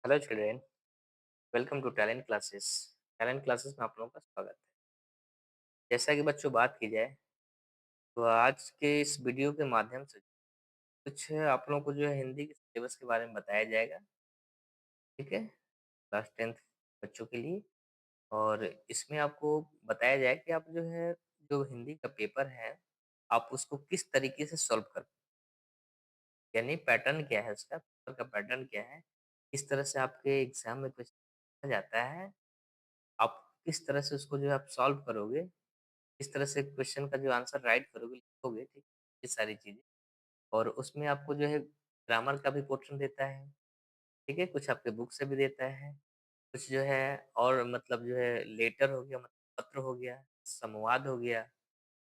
Hello children, welcome to talent classes. Talent classes में आप लोगों का स्वागत है। जैसा कि बच्चों बात की जाए तो आज के इस वीडियो के माध्यम से कुछ आप लोगों को जो है हिंदी के सिलेबस के बारे में बताया जाएगा। ठीक है, क्लास 10th बच्चों के लिए। और इसमें आपको बताया जाए कि आप जो है जो हिंदी का पेपर है आप उसको किस तरीके से सॉल्व कर, यानी पैटर्न क्या है उसका, पेपर का पैटर्न क्या है, किस तरह से आपके एग्जाम में क्वेश्चन जाता है, आप किस तरह से उसको जो है आप सॉल्व करोगे, किस तरह से क्वेश्चन का जो आंसर राइट करोगे, लिखोगे, ठीक, ये सारी चीज़ें। और उसमें आपको जो है ग्रामर का भी पोर्शन देता है, ठीक है, कुछ आपके बुक से भी देता है, कुछ जो है और मतलब जो है लेटर हो गया, मतलब पत्र हो गया, संवाद हो गया,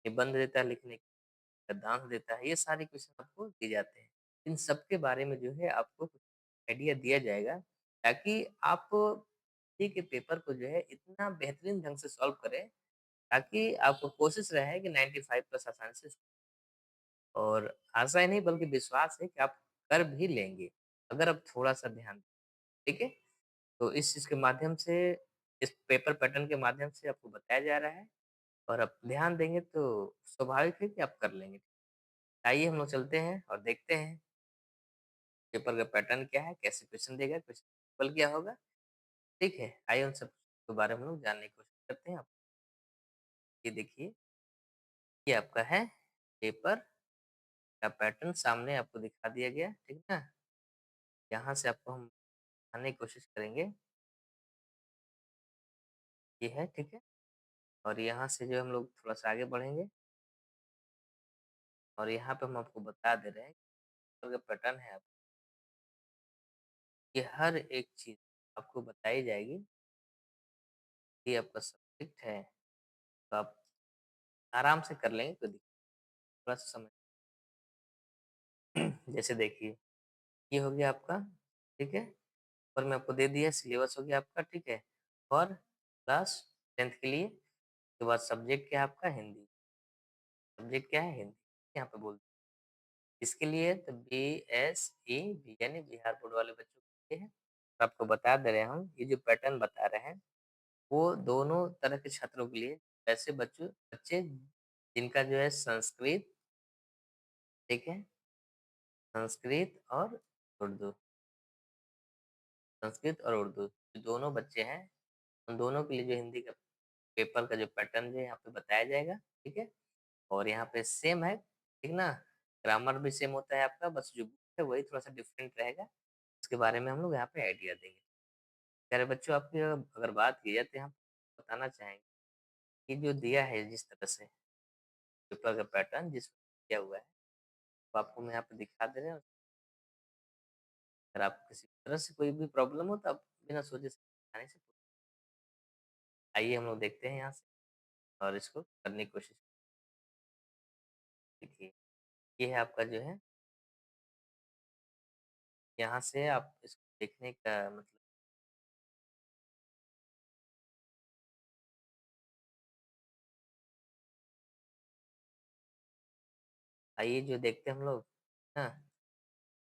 निबंध देता है लिखने का, गद्यांश देता है, ये सारे क्वेश्चन आपको दिए जाते हैं। इन सब के बारे में जो है आपको कुछ आइडिया दिया जाएगा ताकि आप हिंदी के पेपर को जो है इतना बेहतरीन ढंग से सॉल्व करें ताकि आपको कोशिश रहे कि 95 प्लस आसानी से, और आशा ही नहीं बल्कि विश्वास है कि आप कर भी लेंगे, अगर आप थोड़ा-सा ध्यान दें, ठीक है? तो इस चीज़ के माध्यम से, इस पेपर पैटर्न के माध्यम से आपको बताया जा रहा है और आप ध्यान देंगे तो स्वाभाविक है कि आप कर लेंगे। आइए हम लोग चलते हैं और देखते हैं पेपर का पैटर्न क्या है, कैसे क्वेश्चन देगा, क्वेश्चन पेपर क्या होगा, ठीक है? आइए उन सब के बारे में हम लोग जानने की कोशिश करते हैं। आप ये देखिए, ये आपका है पेपर का पैटर्न, सामने आपको दिखा दिया गया, ठीक है ना? यहाँ से आपको हम दिखाने की कोशिश करेंगे, ये है, ठीक है? और यहाँ से जो हम लोग थोड़ा-सा आगे बढ़ेंगे और यहाँ पे हम आपको बता दे रहे हैं कि जो पैटर्न है आप, ये हर एक चीज़ आपको बताई जाएगी। ये आपका सब्जेक्ट है, तो आप आराम से कर लेंगे, कोई दिक्कत, थोड़ा-सा समय जैसे देखिए, ये हो गया आपका, ठीक है? और मैं आपको दे दिया सिलेबस हो गया आपका, ठीक है? और क्लास 10th के लिए, उसके बाद सब्जेक्ट क्या है आपका हिंदी, सब्जेक्ट क्या है हिंदी, यहाँ पे बोल, इसके लिए तो बीएसई यानी बिहार बोर्ड वाले बच्चों के लिए है। तो आपको बता दे रहे हैं हम, ये जो पैटर्न बता रहे हैं, वो दोनों तरह के छात्रों के लिए, ऐसे बच्चों बच्चे जिनका जो है संस्कृत, ठीक है? संस्कृत और उर्दू, संस्कृत और उर्दू, जो दोनों बच्चे हैं, उन दोनों के लिए जो हिंदी का पेपर का जो पैटर्न जो है यहाँ पे बताया जाएगा, ठीक है? और यहाँ पे सेम है, ठीक ना? ग्रामर भी सेम होता है आपका, बस जो बुक है वही थोड़ा-सा डिफरेंट रहेगा। इसके बारे में हम लोग यहाँ पे आइडिया देंगे। प्यारे बच्चों, आपकी अगर बात की जाए तो यहाँ बताना चाहेंगे कि जो दिया है जिस तरह से पेपर का पैटर्न जिस दिया हुआ है, वो आपको मैं यहाँ पे दिखा दे रहे हैं। अगर आपको किसी तरह से कोई भी प्रॉब्लम हो तो आप बिना सोचे समझे से आइए हम लोग देखते हैं यहाँ से और इसको करने की कोशिश, देखिए, ये है आपका जो है, यहाँ से आप इसको देखने का मतलब, आइए जो देखते हैं हम लोग, हाँ?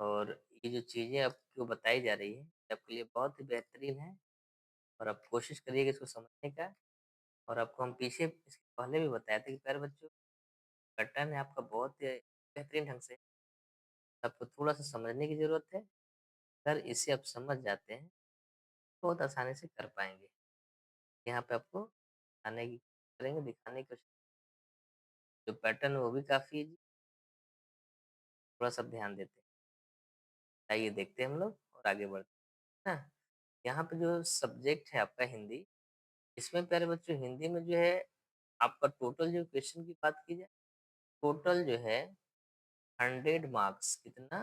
और ये जो चीज़ें आपको बताई जा रही है, ये आपके लिए बहुत ही बेहतरीन है और आप कोशिश करिएगा इसको समझने का। और आपको हम पीछे इसके पहले भी बताए थे कि प्यारे बच्चों, पैटर्न है आपका बहुत ही बेहतरीन ढंग से, आपको थोड़ा-सा समझने की ज़रूरत है। अगर इसे आप समझ जाते हैं, तो बहुत आसानी से कर पाएँगे। यहाँ पे आपको आने की करेंगे, दिखाने की कोशिश, जो पैटर्न है वो भी काफ़ी थोड़ा-सा ध्यान देते हैं। आइए देखते हैं हम लोग और आगे बढ़ते हैं, है ना? यहाँ पे जो सब्जेक्ट है आपका हिंदी, इसमें प्यारे बच्चों हिंदी में जो है आपका टोटल जो क्वेश्चन की बात की जाए, टोटल जो है 100 मार्क्स, कितना?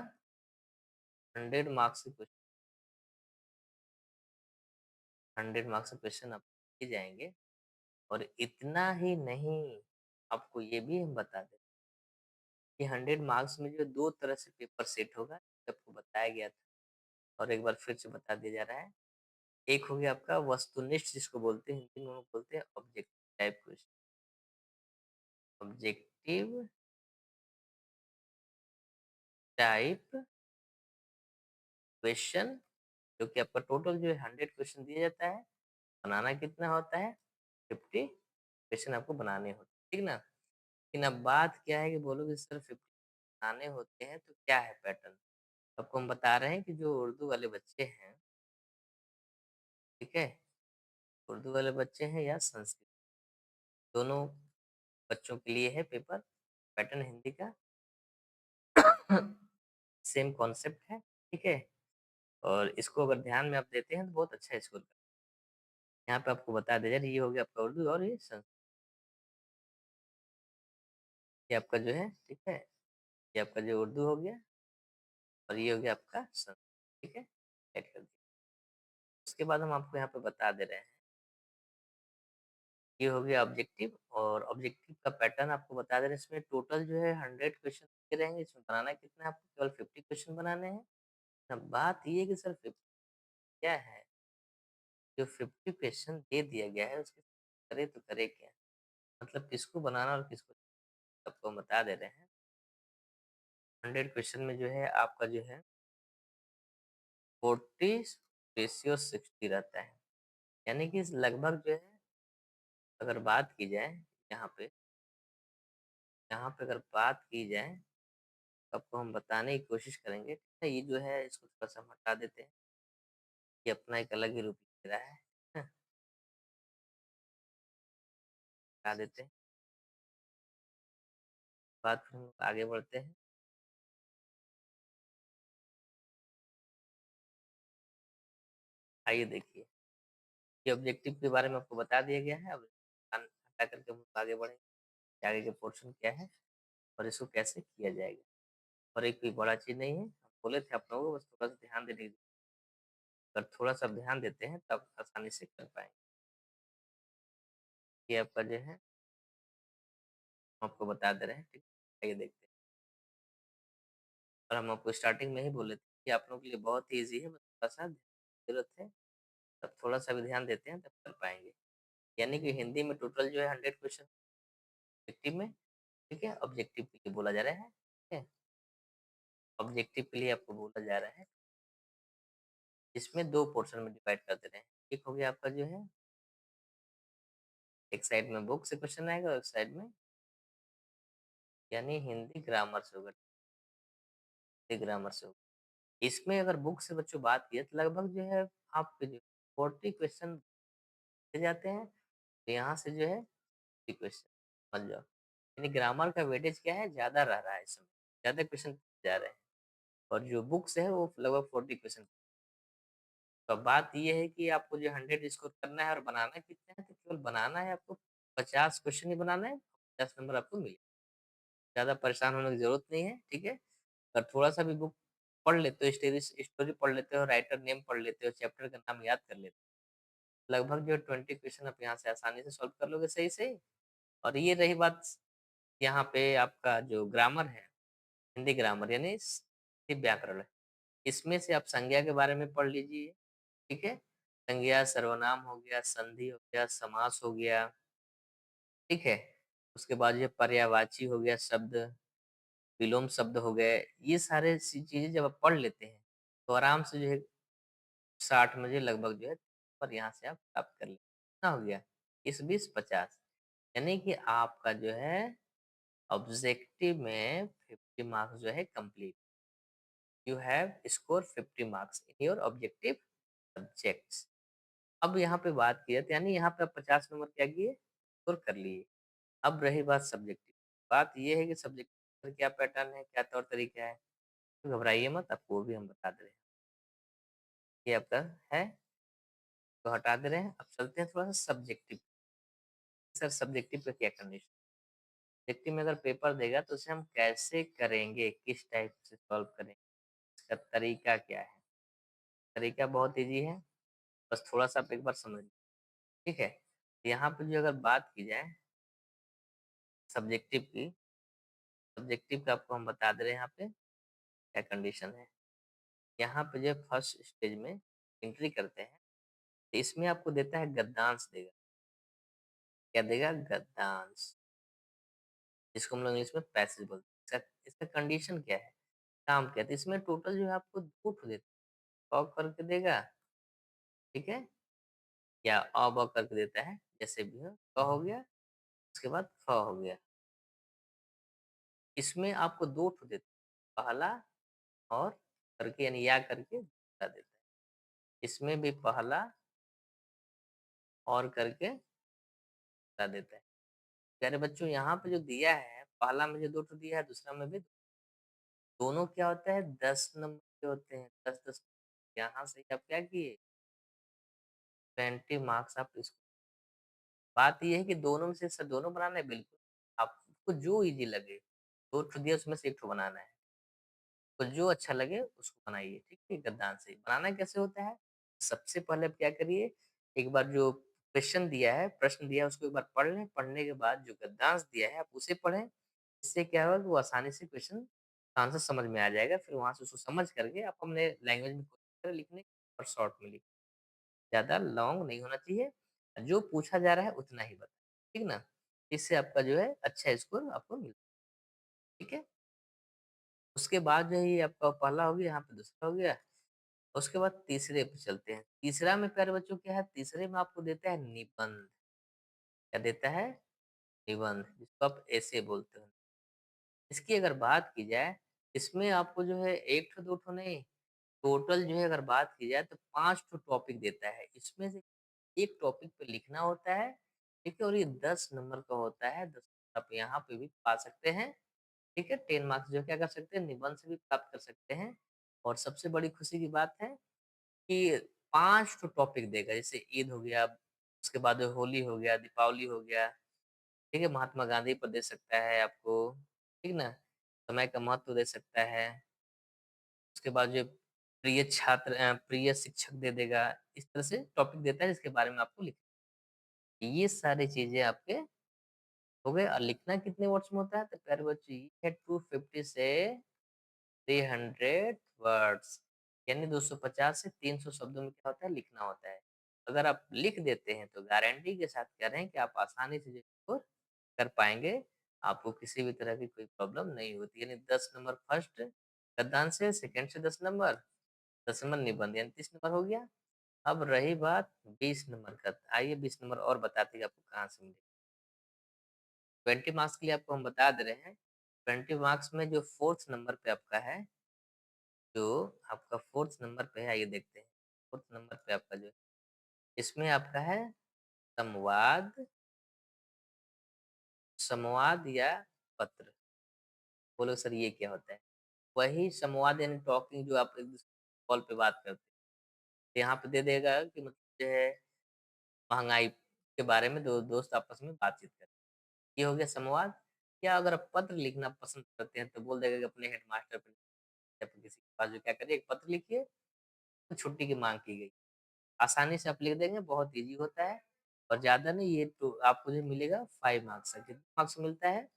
100 मार्क्स के क्वेश्चन, 100 मार्क्स के क्वेश्चन आपको दिए जाएँगे। और इतना ही नहीं, आपको ये भी हम बता दें कि 100 मार्क्स में जो 2 तरह से पेपर सेट होगा, ये आपको बताया गया था और एक बार फिर से बता दिया जा रहा है। एक हो गया आपका वस्तुनिष्ठ, जिसको बोलते हैं हिंदी में हम लोग बोलते हैं objective type question, objective type question, जो कि आपका टोटल जो है 100 क्वेश्चन दिया जाता है, बनाना कितना होता है 50 क्वेश्चन आपको बनाने होते हैं, ठीक ना? लेकिन अब बात क्या है कि बोलोगे सर 50 बनाने होते हैं तो क्या है पैटर्न? आपको हम बता रहे हैं कि जो उर्दू वाले बच्चे हैं, ठीक है? उर्दू वाले बच्चे हैं या संस्कृत, दोनों बच्चों के लिए है पेपर, पैटर्न हिंदी का सेम कॉन्सेप्ट है, ठीक है? और इसको अगर ध्यान में आप देते हैं तो बहुत अच्छा स्कोर कर, यहाँ पे आपको बता दिया जाए ये हो गया आपका उर्दू और ये संस्कृत, ये आपका जो है, ठीक है? ये आपका जो उर्दू हो गया और ये हो गया आपका संस्कृत, ठीक है? ऐड कर दिया। उसके बाद हम आपको यहाँ पे बता दे रहे हैं, ये हो गया ऑब्जेक्टिव और ऑब्जेक्टिव का पैटर्न आपको बता दे रहे हैं, इसमें टोटल जो है 100 क्वेश्चन के रहेंगे, इसमें बनाना कितना है आपको केवल 50 क्वेश्चन बनाने हैं। अब बात ये है कि सर 50 क्या है? जो 50 क्वेश्चन दे दिया गया है उसके करे तो करे क्या? मतलब किसको बनाना और किसको, सबको हम बता दे रहे हैं। 100 क्वेश्चन में जो है आपका जो है 40 रेशियो 60 रहता है। यानी कि लगभग जो है अगर बात की जाए यहाँ पे, यहाँ पे अगर बात की जाए तो आपको हम बताने की कोशिश करेंगे। ठीक है, ये जो है इसको थोड़ा-सा हम हटा देते हैं। ये अपना एक अलग ही रूप ले रहा है। हटाहटा देते हैं। बात फिर हम आगे बढ़ते हैं। आइए देखिए, ये ऑब्जेक्टिव के बारे में आपको बता दिया गया है। अब हटा करके हम आगे बढ़ेंगे कि आगे के पोर्शन क्या है और इसको कैसे किया जाएगा। और एक कोई बड़ा चीज़ नहीं है। हम बोले थे आप लोगों को बस थोड़ा-सा ध्यान देने की, अगर थोड़ा-सा ध्यान देते हैं तब आसानी से कर पाएँगे। ये आपका जो है हम आपको बता दे रहे हैं, ठीक है? आइए देखते हैं। और हम आपको स्टार्टिंग में ही बोले थे कि आप लोगों के लिए बहुत ही ईज़ी है, बस थोड़ा-सा ज़रूरत है, तब थोड़ा-सा भी ध्यान देते हैं तब कर पाएँगे। यानी कि हिंदी में टोटल जो है 100 क्वेश्चन ऑब्जेक्टिव में, ठीक है? ऑब्जेक्टिव के लिए बोला जा रहा है, ठीक है? ऑब्जेक्टिव के लिए आपको बोला जा रहा है, इसमें 2 पोर्शन में डिवाइड कर दे रहे हैं। एक हो गया आपका जो है, एक साइड में बुक से क्वेश्चन आएगा और एक साइड में यानी हिंदी ग्रामर से होगा, हिंदी ग्रामर से होगा। इसमें अगर बुक से बच्चों बात किए तो लगभग जो है आपके जो 40 क्वेश्चन दिए जाते हैं, तो यहाँ से जो है 50 क्वेश्चन समझ जाओ। यानी ग्रामर का वेटेज क्या है, ज़्यादा रह रहा है इस समय, ज़्यादा क्वेश्चन जा रहे हैं और जो बुक्स है वो लगभग 40 क्वेश्चन। तो अब बात ये है कि आपको जो 100 स्कोर करना है और बनाना कितना है, तो केवल बनाना है आपको 50 क्वेश्चन ही बनाना है, 50 नंबर आपको मिले। ज़्यादा परेशान होने की ज़रूरत नहीं है, ठीक है? अगर थोड़ा-सा भी बुक पढ़ लेते हो, स्टोरी पढ़ लेते हो, राइटर नेम पढ़ लेते हो, चैप्टर का नाम याद कर लेते हो, लगभग जो 20 क्वेश्चन आप यहाँ से आसानी से सॉल्व कर लोगे सही से। और ये रही बात यहाँ पे आपका जो ग्रामर है, हिंदी ग्रामर यानी व्याकरण है। इसमें से आप संज्ञा के बारे में पढ़ लीजिए, ठीक है? संज्ञा, सर्वनाम हो गया, संधि हो गया, समास हो गया, ठीक है? उसके बाद ये पर्यायवाची हो गया शब्द, विलोम शब्द हो गए, ये सारे सी चीज़ें जब आप पढ़ लेते हैं, तो आराम से जो है 60 में जो लगभग जो है और यहाँ से आप प्राप्त कर लें। कितना हो गया? 20-20 50 यानी कि आपका जो है ऑब्जेक्टिव में 50 मार्क्स जो है complete. You have score 50 marks in your objective subjects. अब यहाँ पे बात की है तो यानी यहाँ पे आप 50 नंबर क्या किए? स्कोर कर लिए। अब रही बात सब्जेक्टिव। बात ये है कि सब्जेक्टिव का क्या पैटर्न है, क्या तौर तरीका है? तो घबराइए मत, आपको वो भी हम बता दे रहे हैं। ये आपका है, तो हटा दे रहे हैं। अब चलते हैं थोड़ा-सा सब्जेक्टिव। सर सब्जेक्टिव का क्या कंडीशन? सब्जेक्टिव में अगर पेपर देगा तो उसे हम कैसे करेंगे? किस टाइप से सॉल्व करेंगे? इसका तरीका क्या है? तरीका बहुत ईज़ी है, बस थोड़ा-सा आप एक बार समझ लीजिए, ठीक है? यहाँ पे जो अगर बात की जाए सब्जेक्टिव की, सब्जेक्टिव का आपको हम बता दे रहे हैं यहाँ पे क्या कंडीशन है। यहाँ पे जो है फर्स्ट स्टेज में एंट्री करते हैं, तो इसमें आपको देता है गद्यांश देगा। क्या देगा? गद्यांश, जिसको हम लोग इंग्लिश में पैसेज बोलते हैं। इसका इसका कंडीशन क्या है? काम क्या है? तो इसमें टोटल जो है आपको 2 ठो देते हैं। करके देगा, ठीक है? या ब करके देता है, जैसे भी हो, हो गया, उसके बाद हो गया। इसमें आपको 2 ठो देता है, पहला और करके यानी या करके दूसरा देता है। इसमें भी पहला और करके दूसरा देता है। प्यारे बच्चों यहाँ पे जो दिया है, पहला में जो 2 ठो दिया है, दूसरा में भी दोनों क्या होता है 10 नंबर के होते हैं, 10-10। यहाँ से आप क्या किए 20 मार्क्स आप इसको। बात ये है कि दोनों में से दोनों बनाना है बिल्कुल, आपको जो ईज़ी लगे, 2 ठो दिया उसमें से 1 ठो बनाना है। तो जो अच्छा लगे उसको बनाइए, ठीक है? गद्दान से। बनाना कैसे होता है? सबसे पहले आप क्या करिए, एक बार जो क्वेश्चन दिया है, प्रश्न दिया है उसको एक बार पढ़ लें, पढ़ने के बाद जो गद्दांश दिया है आप उसे पढ़ें। इससे क्या होगा कि वो आसानी से क्वेश्चन का आंसर समझ में आ जाएगा, फिर वहाँ से उसको समझ करके आप अपने लैंग्वेज में कोशिश करें लिखने की और शॉर्ट में लिखें। ज़्यादा लॉन्ग नहीं होना चाहिए, जो पूछा जा रहा है उतना ही बताएँ, ठीक ना? इससे आपका जो है अच्छा स्कोर आपको मिल ठीक है? उसके बाद जो है ये आपका पहला हो गया, यहाँ पे दूसरा हो गया। उसके बाद तीसरे पे चलते हैं। तीसरा में प्यारे बच्चों क्या है, तीसरे में आपको देता है निबंध। क्या देता है? निबंध, जिसको आप ऐसे बोलते हो। इसकी अगर बात की जाए, इसमें आपको जो है 1 ठो 2 ठो नहीं, टोटल जो है अगर बात की जाए तो 5 ठो टॉपिक देता है। इसमें से एक टॉपिक पे लिखना होता है, ठीक है? और ये 10 नंबर का होता है, 10 आप यहाँ पे भी पा सकते हैं, ठीक है? 10 मार्क्स जो है क्या कर सकते हैं, निबंध से भी प्राप्त कर सकते हैं। और सबसे बड़ी खुशी की बात है कि 5 ठो टॉपिक देगा, जैसे ईद हो गया, उसके बाद होली हो गया, दीपावली हो गया, ठीक है? महात्मा गांधी पर दे सकता है आपको, ठीक ना? समय का महत्व दे सकता है, उसके बाद जो प्रिय छात्र प्रिय शिक्षक दे देगा, इस तरह से टॉपिक देता है जिसके बारे में आपको लिखना है। ये सारी चीज़ें आपके हो गए और लिखना कितने वर्ड्स में होता है? तो प्यारे बच्चों ये है 250 से 300 वर्ड्स, यानी 250 से 300 शब्दों में क्या होता है लिखना होता है। अगर आप लिख देते हैं तो गारंटी के साथ कह रहे हैं कि आप आसानी से इसको कर पाएँगे, आपको किसी भी तरह की कोई प्रॉब्लम नहीं होती। यानी 10 नंबर फर्स्ट गद्दान से, सेकंड से 10 नंबर, 10 नंबर निबंध यानी 30 नंबर हो गया। अब रही बात 20 नंबर का, आइए 20 नंबर और बताते हैं आपको कहाँ से मिलेगा। 20 मार्क्स के लिए आपको हम बता दे रहे हैं, 20 मार्क्स में जो 4th नंबर पे आपका है, जो आपका 4th नंबर पे है, आइए देखते हैं। 4th नंबर पे आपका जो है, इसमें आपका है संवाद, संवाद या पत्र। बोलो सर ये क्या होता है? वही संवाद यानी टॉकिंग जो आप एक-दूसरे कॉल पे बात करते हैं। तो यहाँ पे दे देगा कि मतलब जो है महँगाई के बारे में 2 दोस्त आपस में बातचीत करें। ये हो गया संवाद। या अगर आप पत्र लिखना पसंद करते हैं तो बोल देगा कि अपने हेडमास्टर पे या फिर किसी के पास जो क्या करिए एक पत्र लिखिए, तो छुट्टी की माँग की गई। आसानी से आप लिख देंगे, बहुत ईज़ी होता है और ज़्यादा नहीं ये तो आपको जो मिलेगा 5 मार्क्स का। कितना मार्क्स मिलता है?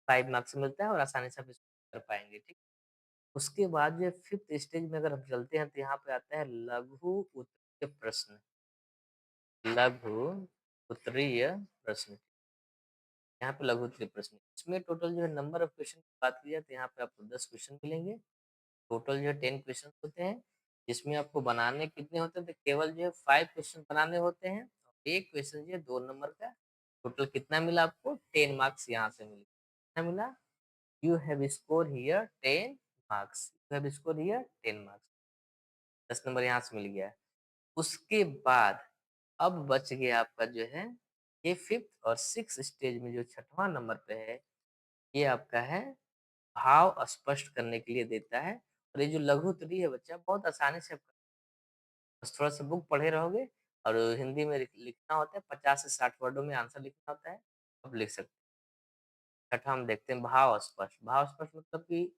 5 मार्क्स मिलता है और आसानी से आप इसको कर पाएँगे, ठीक। उसके बाद जो 5th स्टेज में अगर हम चलते हैं तो यहाँ पे आता है लघु उत्तरीय प्रश्न। लघु उत्तरीय प्रश्न, यहाँ पे लघु उत्तरीय प्रश्न। इसमें टोटल जो है नंबर ऑफ क्वेश्चन की बात की जाए तो यहाँ पे आपको 10 क्वेश्चन मिलेंगे। टोटल जो है 10 क्वेश्चन होते हैं, जिसमें आपको बनाने कितने होते हैं? तो केवल जो है 5 क्वेश्चन बनाने होते हैं। एक क्वेश्चन जो है 2 नंबर का। टोटल कितना मिला आपको? 10 मार्क्स यहाँ से मिले। कितना मिला? You have score here 10 marks. You have score here 10 marks. 10 number यहाँ से मिल गया। उसके बाद अब बच गया आपका जो है ये 5th और 6th स्टेज में जो 6वां नंबर पे है, ये आपका है भाव स्पष्ट करने के लिए देता है। और ये जो लघु उत्तरीय है बच्चा बहुत आसानी से आप बस थोड़ा-सा बुक पढ़े रहोगे और हिंदी में लिखना होता है 50 से 60 वर्डों में आंसर लिखना होता है, आप लिख सकते हैं। छठा हम देखते हैं भाव स्पष्ट। भाव स्पष्ट मतलब कि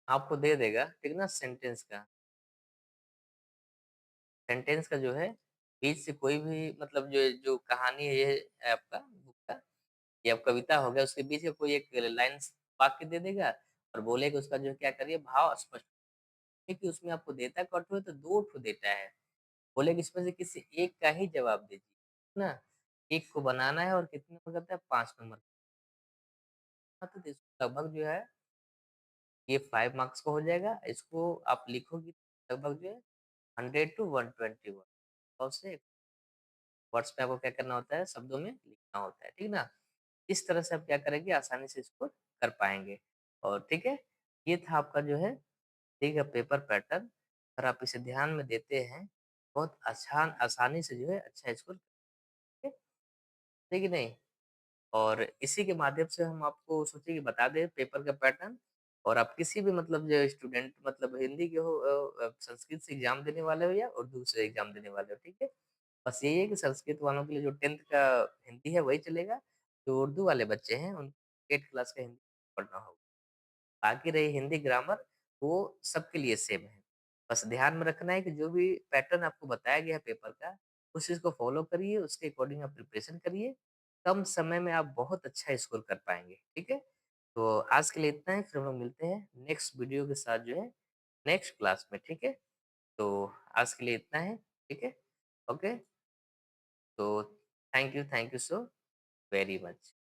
आपको दे देगा, ठीक ना? सेंटेंस का जो है बीच से कोई भी मतलब जो जो कहानी है ये है आपका बुक का या कविता हो गया उसके बीच का कोई एक लाइन वाक्य दे देगा और बोलेगा उसका जो है क्या करिए भाव स्पष्ट, क्योंकि उसमें आपको देता कठो है तो 2 ठो देता है। बोलेगा इसमें से किसी एक का ही जवाब दीजिए, ना? एक को बनाना है और कितने नंबर का होता है 5 नंबर का। तो इसको लगभग जो है ये 5 मार्क्स का हो जाएगा। इसको आप लिखोगे लगभग जो है 100 टू 120 वर्ड, से वर्ड्स पे आपको क्या करना होता है, शब्दों में लिखना होता है, ठीक ना? इस तरह से आप क्या करेंगे, आसानी से इसको कर पाएँगे। और ठीक है, ये था आपका जो है, ठीक है, पेपर पैटर्न। अगर आप इसे ध्यान में देते हैं, बहुत आसानी से जो है अच्छा स्कोर करेंगे, है कि नहीं? और इसी के माध्यम से हम आपको सोचिए कि बता दें पेपर का पैटर्न। और आप किसी भी मतलब जो स्टूडेंट मतलब हिंदी के हो, संस्कृत से एग्ज़ाम देने वाले हो या उर्दू से एग्ज़ाम देने वाले हो, ठीक है? बस यही है कि संस्कृत वालों के लिए जो 10th का हिंदी है वही चलेगा, जो उर्दू वाले बच्चे हैं उनको 8th क्लास का हिंदी पढ़ना होगा। बाकी रही हिंदी ग्रामर, वो सबके लिए सेम है। बस ध्यान में रखना है कि जो भी पैटर्न आपको बताया गया है पेपर का, उस चीज़ को फ़ॉलो करिए, उसके अकॉर्डिंग आप प्रिपरेशन करिए। कम समय में आप बहुत अच्छा स्कोर कर पाएँगे, ठीक है? तो आज के लिए इतना ही, फिर हम लोग मिलते हैं नेक्स्ट वीडियो के साथ जो है, नेक्स्ट क्लास में, ठीक है? तो आज के लिए इतना है, ठीक है? ओके, तो thank you so very much.